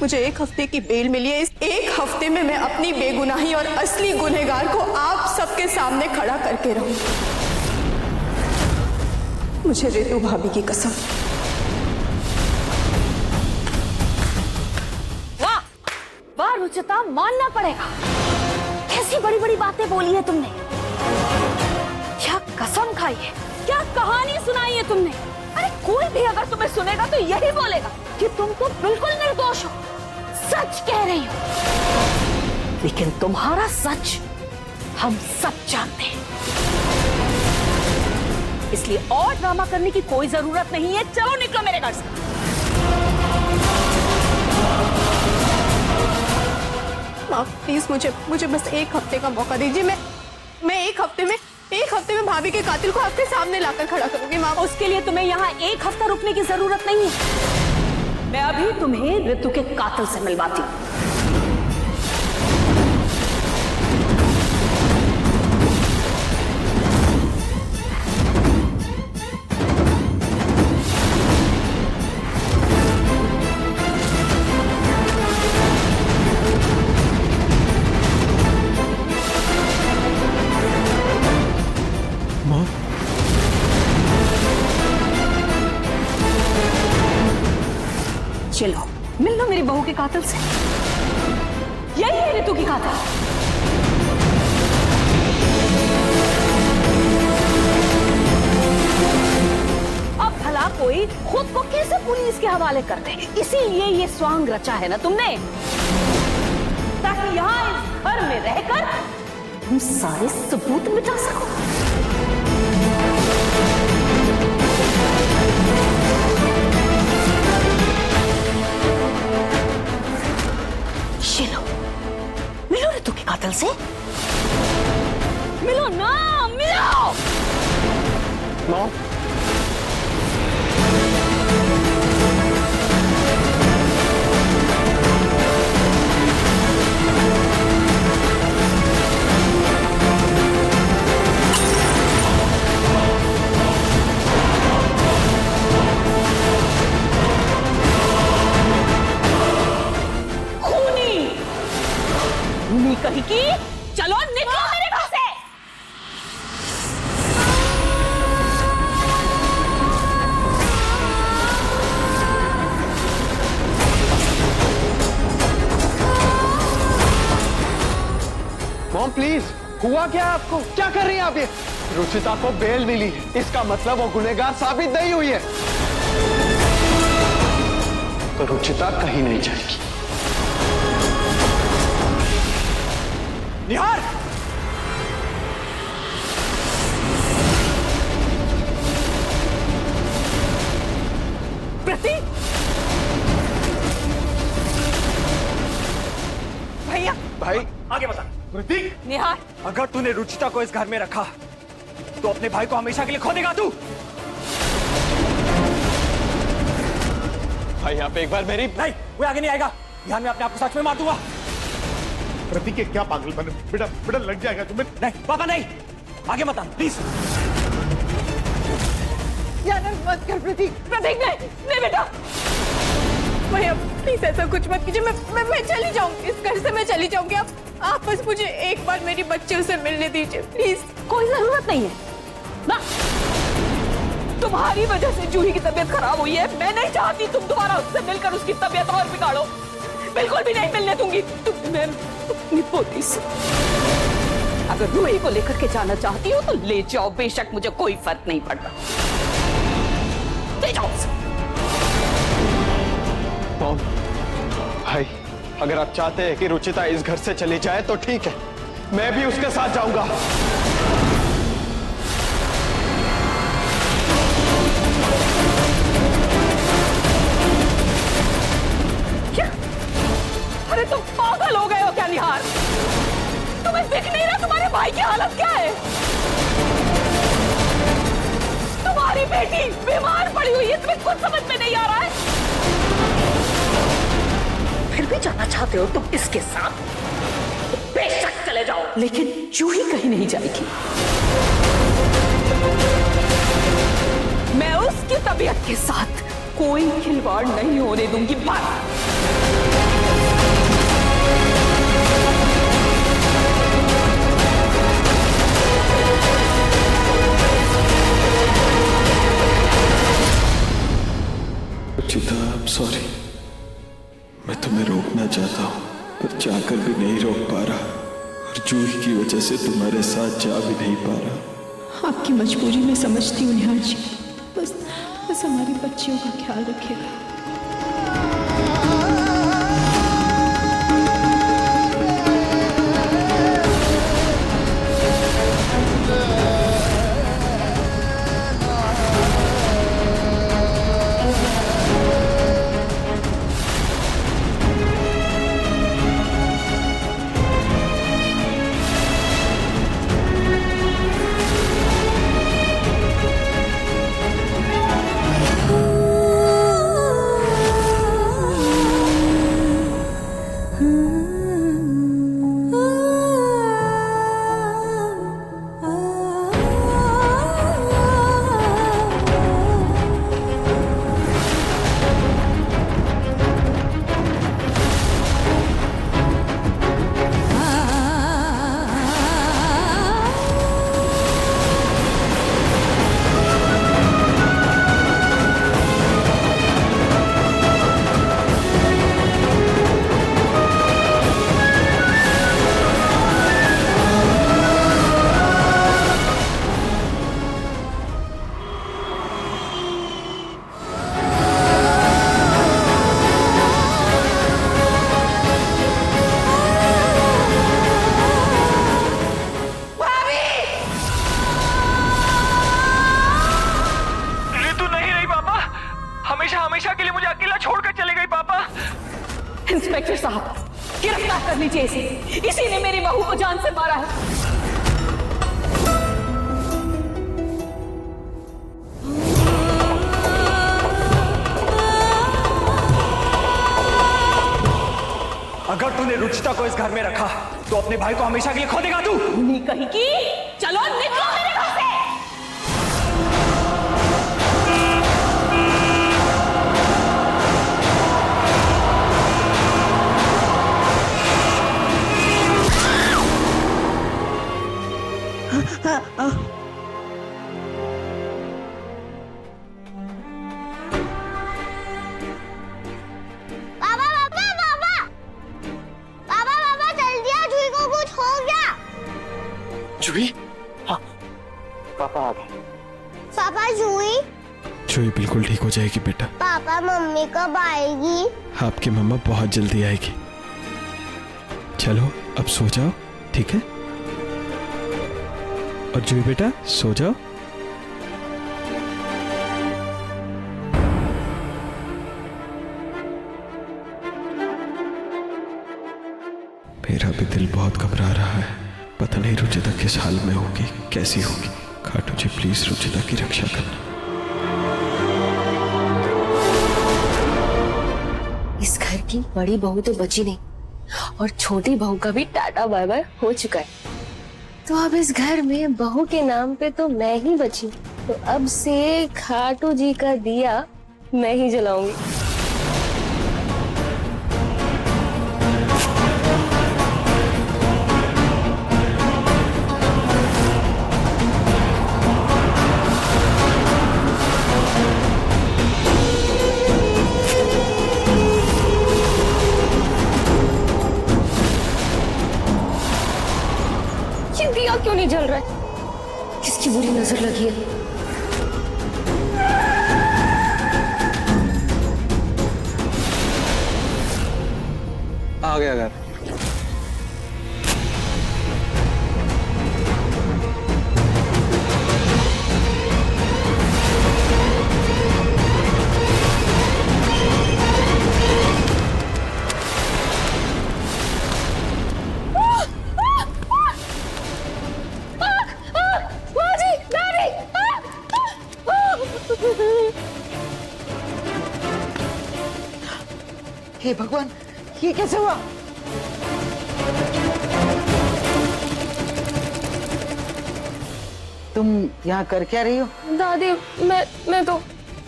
मुझे 1 हफ्ते की बेल मिली है। इस 1 हफ्ते में मैं अपनी बेगुनाही और असली गुनहगार को आप सबके सामने खड़ा करके रहूं। मुझे रितु भाभी की कसम। वाह वाह रुचिता, मानना पड़ेगा, कैसी बड़ी बड़ी बातें बोली है तुमने, क्या कसम खाई है, क्या कहानी सुनाई है तुमने। अरे कोई भी अगर तुम्हें सुनेगा तो यही बोलेगा कि तुम तो बिल्कुल निर्दोष हो, सच कह रही हो। लेकिन तुम्हारा सच हम सब जानते हैं, इसलिए और ड्रामा करने की कोई जरूरत नहीं है। चलो निकलो मेरे घर से। माँ प्लीज मुझे बस 1 हफ्ते का मौका दीजिए। मैं 1 हफ्ते में भाभी के कातिल को आपके सामने लाकर खड़ा करूंगी माँ। उसके लिए तुम्हें यहाँ 1 हफ्ता रुकने की जरूरत नहीं है। मैं अभी तुम्हें ऋतु के कातिल से मिलवाती हूँ। चलो मिल लो मेरी बहू के कातिल से, यही है ऋतु की कातिल। अब भला कोई खुद को कैसे पुलिस के हवाले कर दे, इसीलिए ये स्वांग रचा है ना तुमने, ताकि यहाँ इस घर में रहकर तुम सारे सबूत मिटा सको। चलो मिलो ऋतु के कातिल से, मिलो ना, मिलो। मॉम, कहीं की, चलो निकलो मेरे घर से। मॉम प्लीज, हुआ क्या आपको? क्या कर रही हैं आप ये? रुचिता को बेल मिली है, इसका मतलब वो गुनहगार साबित नहीं हुई है, तो रुचिता कहीं नहीं जाएगी। निहार! प्रतीक! भैया! भाई आगे बता। प्रतीक! निहार! अगर तूने रुचिता को इस घर में रखा तो अपने भाई को हमेशा के लिए खो देगा तू। भाई यहाँ पे एक बार मेरी नहीं, वो आगे नहीं आएगा, ध्यान में अपने आप को सच में मार दूंगा। प्रतीक के क्या पागलपन है? बेटा बेटा लग जाएगा तुम्हें। नहीं पापा नहीं, आगे मत आना प्लीज। मत कर प्रतीक। प्रतीक नहीं, नहीं बेटा। भैया प्लीज ऐसा कुछ मत कीजिए, मैं चली जाऊंगी, इस घर से मैं चली जाऊंगी। आप बस मुझे एक बार मेरी बच्चियों से मिलने दीजिए प्लीज। कोई जरूरत नहीं है ना, तुम्हारी वजह से जूही की तबीयत खराब हुई है। मैं नहीं चाहती तुम दोबारा उससे मिलकर उसकी तबीयत और बिगाड़ो, बिल्कुल भी नहीं मिलने दूंगी तुम्हें अपनी पोती से। अगर रूही को लेकर के जाना चाहती हो तो ले जाओ, बेशक मुझे कोई फर्क नहीं पड़ता, ले जाओ। मॉम, भाई अगर आप चाहते हैं कि रुचिता इस घर से चली जाए तो ठीक है, मैं भी उसके साथ जाऊंगा। क्या? अरे तुम पागल हो गए हो क्या निहार? तुम्हें दिख नहीं रहा तुम्हारे भाई की हालत क्या है? तुम्हारी बेटी बीमार पड़ी हुई है, तुम्हें कुछ समझ में नहीं आ रहा है? फिर भी जाना चाहते हो तुम इसके साथ, तो बेशक चले जाओ, लेकिन जूही कहीं नहीं जाएगी। मैं उसकी तबीयत के साथ कोई खिलवाड़ नहीं होने दूंगी। बस जूही की वजह से तुम्हारे साथ जा भी नहीं पा रहा। आपकी मजबूरी में समझती हूँ निहार जी, बस हमारी बच्चियों का ख्याल रखिएगा। हमेशा के लिए मुझे अकेला छोड़कर चले गई पापा। इंस्पेक्टर साहब, गिरफ्तार कर लीजिए इसे। इसी ने मेरी बहू को जान से मारा है। अगर तूने रुचिता को इस घर में रखा तो अपने भाई को हमेशा के लिए खो देगा तू। नहीं कही की, चलो निकलो मेरे घर से। जूही? हाँ, पापा आ गए। पापा जूही? जूही बिल्कुल ठीक हो जाएगी बेटा। पापा मम्मी कब आएगी? आपकी मम्मा बहुत जल्दी आएगी। चलो अब सो जाओ, ठीक है? और जूही बेटा सो जाओ। मेरा भी दिल बहुत घबरा रहा है। पता नहीं रुचिता किस हाल में होगी, कैसी होगी। खाटू जी प्लीज रुचिता की रक्षा करना। इस घर की बड़ी बहू तो बची नहीं और छोटी बहू का भी टाटा बाय बाय हो चुका है। तो अब इस घर में बहू के नाम पे तो मैं ही बची। तो अब से खाटू जी का दिया मैं ही जलाऊंगी। दिया क्यों नहीं जल रहा है? किसकी बुरी नजर लगी है? आ गया घर। हे भगवान, ये कैसे हुआ? तुम यहाँ कर क्या रही हो? दादी, मैं तो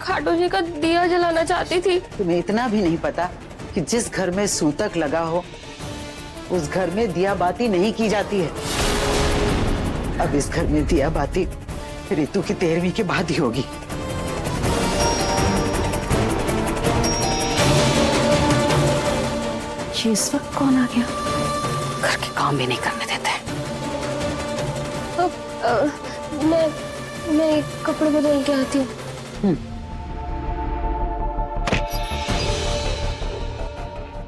खाटू जी का दिया जलाना चाहती थी। तुम्हें इतना भी नहीं पता कि जिस घर में सूतक लगा हो उस घर में दिया बाती नहीं की जाती है। अब इस घर में दिया बाती ऋतु की 13वीं के बाद ही होगी। इस वक्त कौन आ गया? घर के काम भी नहीं करने देते। मैं एक कपड़े बदल के आती हूँ।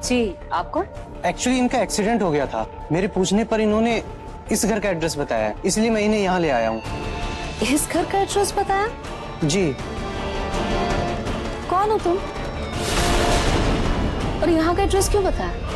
जी, आप कौन? एक्चुअली इनका एक्सीडेंट हो गया था। मेरे पूछने पर इन्होंने इस घर का एड्रेस बताया, इसलिए मैं इन्हें यहाँ ले आया हूँ। इस घर का एड्रेस बताया? जी। कौन हो तुम? और यहाँ का एड्रेस क्यों बताया?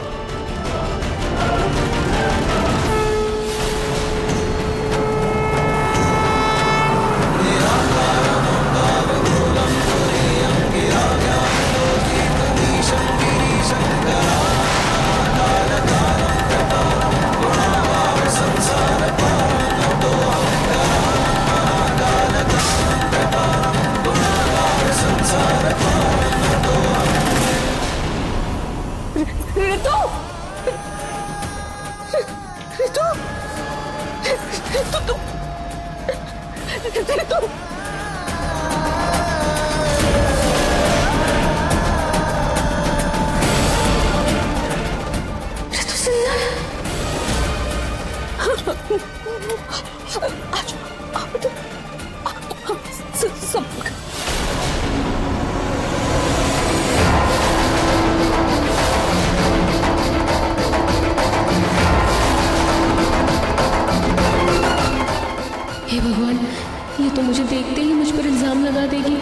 हे भगवान, ये तो मुझे देखते ही मुझ पर इल्जाम लगा देगी।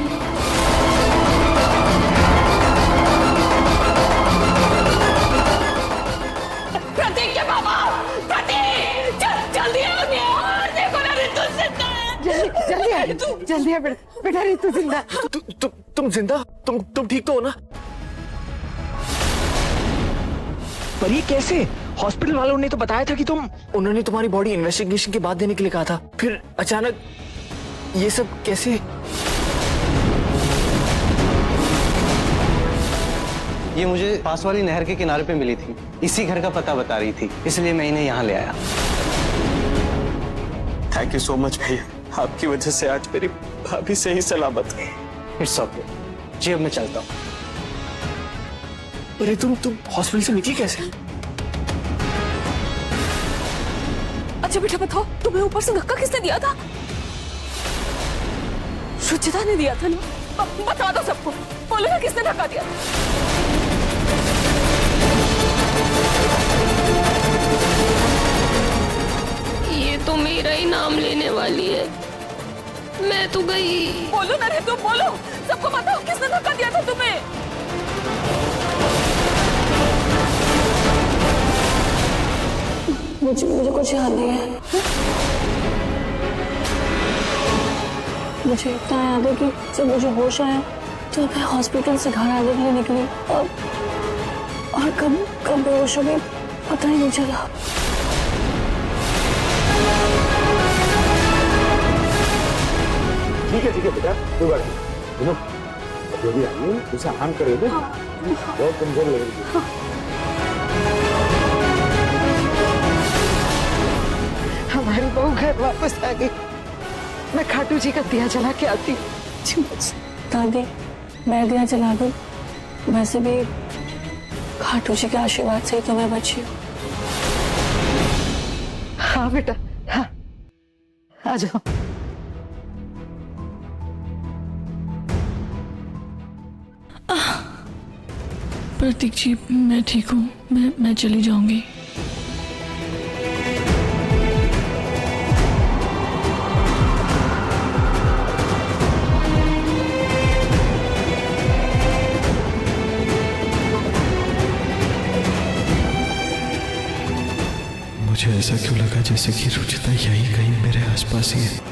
प्रतीक के पापा, प्रतीक, जल्दी आओ, देखो ना रितु जिंदा है। जल्दी है बेटा रितु जिंदा। तुम जिंदा? तुम ठीक तो हो ना? पर ये कैसे? हॉस्पिटल वालों ने तो बताया था कि उन्होंने तुम्हारी बॉडी इन्वेस्टिगेशन के बाद देने के लिए कहा था, फिर अचानक ये सब कैसे? ये मुझे पास वाली नहर के किनारे पे मिली थी, इसी घर का पता बता रही थी, इसलिए मैं इन्हें यहाँ ले आया। थैंक यू सो मच भैया, आपकी वजह से आज मेरी भाभी सही सलामत है। इट्स ओके जी, अब मैं चलता हूँ। अरे तुम हॉस्पिटल से निकली कैसे? अच्छा बेटा बताओ, तुम्हें ऊपर से धक्का किसने दिया था? रुचिता ने दिया था ना? बता दो सबको, बोलो ना किसने धक्का दिया था? ये तो मेरा ही नाम लेने वाली है। मैं तो गई। बोलो ना रे, तुम बोलो, सबको बताओ किसने धक्का दिया था तुम्हें? मुझे कुछ याद नहीं है। मुझे इतना याद है कि जब मुझे होश आया तो मैं हॉस्पिटल से घर आने के लिए निकली और कब बेहोश हो गई पता ही नहीं चला। ठीक है बेटा, कोई बात नहीं। सुनो, जो भी आई उसे आराम करे दो, बहुत कमजोर लग रही है। हमारी बहू घर वापस आ गई। मैं खाटू जी का दिया जला के आती। दादी, मैं दिया जला दूं? वैसे भी खाटू जी के आशीर्वाद से ही तो मैं बची हूँ। हाँ बेटा, हाँ, आ जाओ। प्रतीक जी, मैं ठीक हूँ, मैं चली जाऊंगी। मुझे ऐसा क्यों लगा जैसे कि रुचिता यहीं कहीं मेरे आसपास ही है।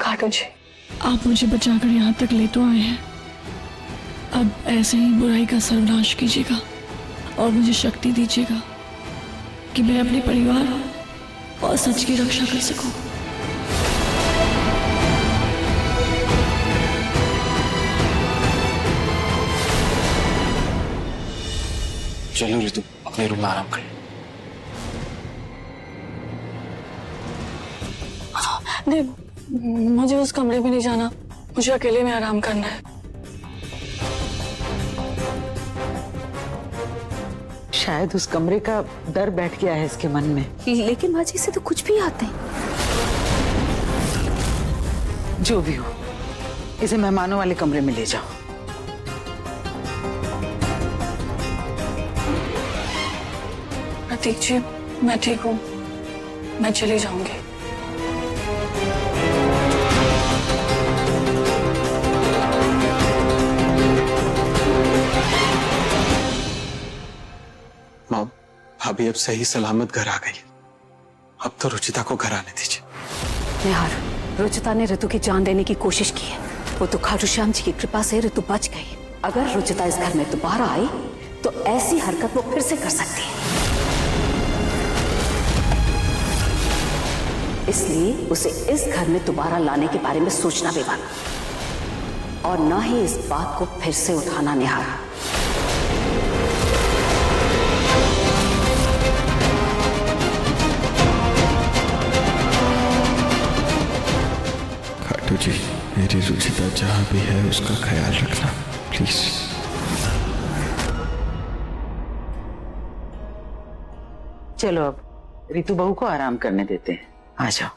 खाटू जी, आप मुझे बचाकर यहाँ तक ले तो आए हैं, अब ऐसे ही बुराई का सर्वनाश कीजिएगा और मुझे शक्ति दीजिएगा कि मैं अपने परिवार और सच की रक्षा कर सकूं। चलो ऋतु, अपने रूम में आराम कर। नहीं, मुझे उस कमरे में नहीं जाना, मुझे अकेले में आराम करना है। शायद उस कमरे का डर बैठ गया है इसके मन में। लेकिन माँ जी, से तो कुछ भी आते हैं। जो भी हो, इसे मेहमानों वाले कमरे में ले जाओ। प्रतीक जी, मैं ठीक हूँ, मैं चली जाऊंगी। मॉम, भाभी अब सही सलामत घर आ गई। अब तो रुचिता को घर आने दीजिए। निहार, रुचिता ने ऋतु की जान देने की कोशिश की है। वो तो खाटू श्याम जी की कृपा से ऋतु बच गई। अगर रुचिता इस घर में दोबारा आई तो ऐसी हरकत वो फिर से कर सकती है। इसलिए उसे इस घर में दोबारा लाने के बारे में सोचना बेमाना और ना ही इस बात को फिर से उठाना। निहार, खाटू जी, मेरी रुचिता जहां भी है उसका ख्याल रखना प्लीज। चलो अब रितु बहू को आराम करने देते हैं। आ जाओ।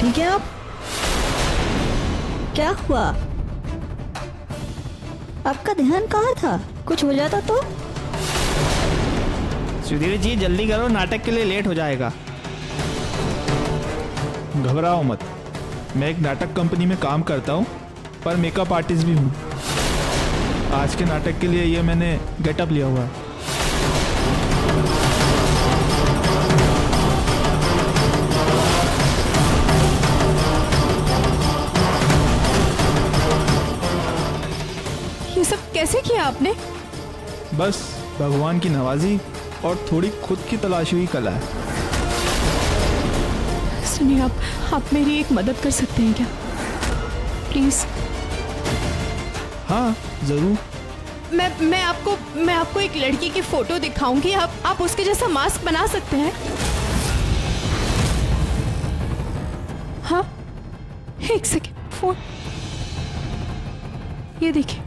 ठीक है आप? क्या हुआ? आपका ध्यान कहाँ था? कुछ हो जाता तो? सुधीर जी जल्दी करो, नाटक के लिए लेट हो जाएगा। घबराओ मत, मैं एक नाटक कंपनी में काम करता हूँ पर मेकअप आर्टिस्ट भी हूँ। आज के नाटक के लिए ये मैंने गेटअप लिया हुआ है। ये सब कैसे किया आपने? बस भगवान की नवाजी और थोड़ी खुद की तलाशी हुई कला है। सुनिए, आप मेरी एक मदद कर सकते हैं क्या? प्लीज। हाँ जरूर। मैं आपको एक लड़की की फोटो दिखाऊंगी। आप उसके जैसा मास्क बना सकते हैं? हाँ, एक सेकेंड, फोन ये देखिए।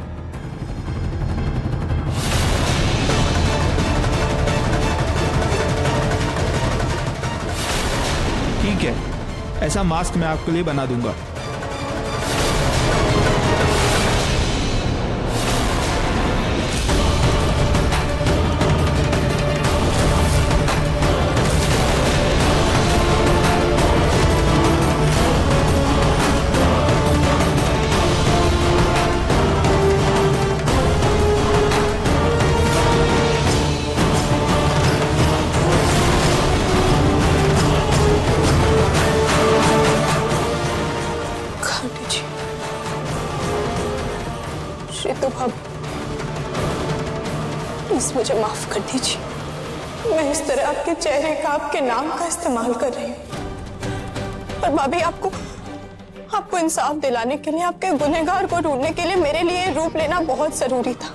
ठीक है, ऐसा मास्क मैं आपके लिए बना दूंगा। श्वेतो भाभी, प्लीज मुझे माफ कर दीजिए। मैं इस तरह आपके चेहरे का, आपके नाम का इस्तेमाल कर रही हूँ। और भाभी, आपको इंसाफ दिलाने के लिए, आपके गुनहगार को ढूंढने के लिए मेरे लिए रूप लेना बहुत जरूरी था।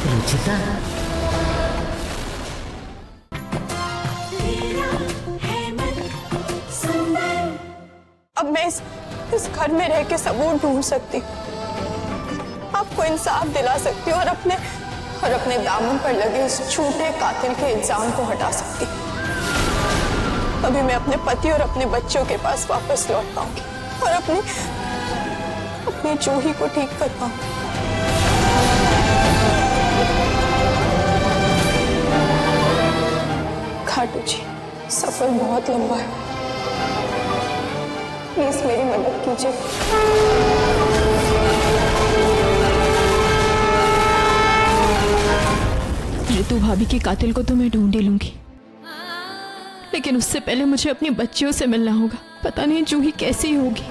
रुचिता, अब मैं इस घर में रह के सबूत ढूंढ सकती हूँ, आपको इंसाफ दिला सकती हूँ और अपने दामन पर लगे उस झूठे कातिल के इल्जाम को हटा सकती हूँ। अभी मैं अपने पति और अपने बच्चों के पास वापस लौट पाऊंगी और अपनी जूही को ठीक कर पाऊंगी। खाटू जी, सफर बहुत लंबा है, प्लीज मेरी मदद कीजिए। रितु भाभी के कातिल को तो मैं ढूंढ ही लूंगी, लेकिन उससे पहले मुझे अपनी बच्चियों से मिलना होगा। पता नहीं जूही कैसी होगी,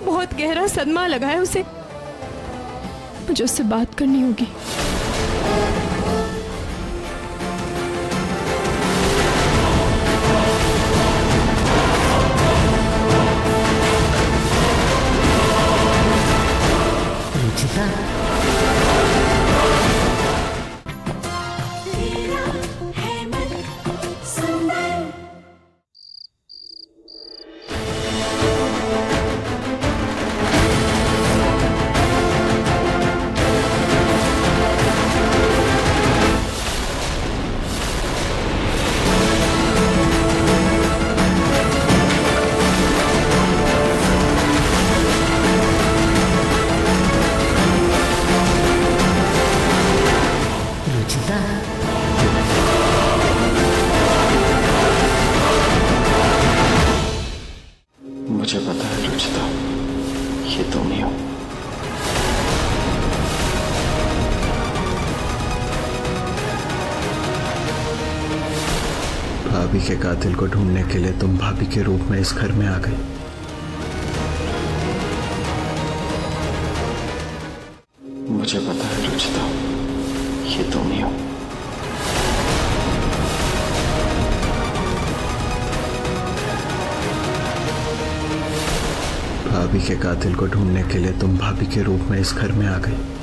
बहुत गहरा सदमा लगा है उसे, मुझे उससे बात करनी होगी। मुझे पता है रुचिता, ये तुम ही हो। भाभी के कातिल को ढूंढने के लिए तुम भाभी के रूप में इस घर में आ गई। मुझे पता है रुचिता, ये तुम ही हो। भाभी के कातिल को ढूंढने के लिए तुम भाभी के रूप में इस घर में आ गई।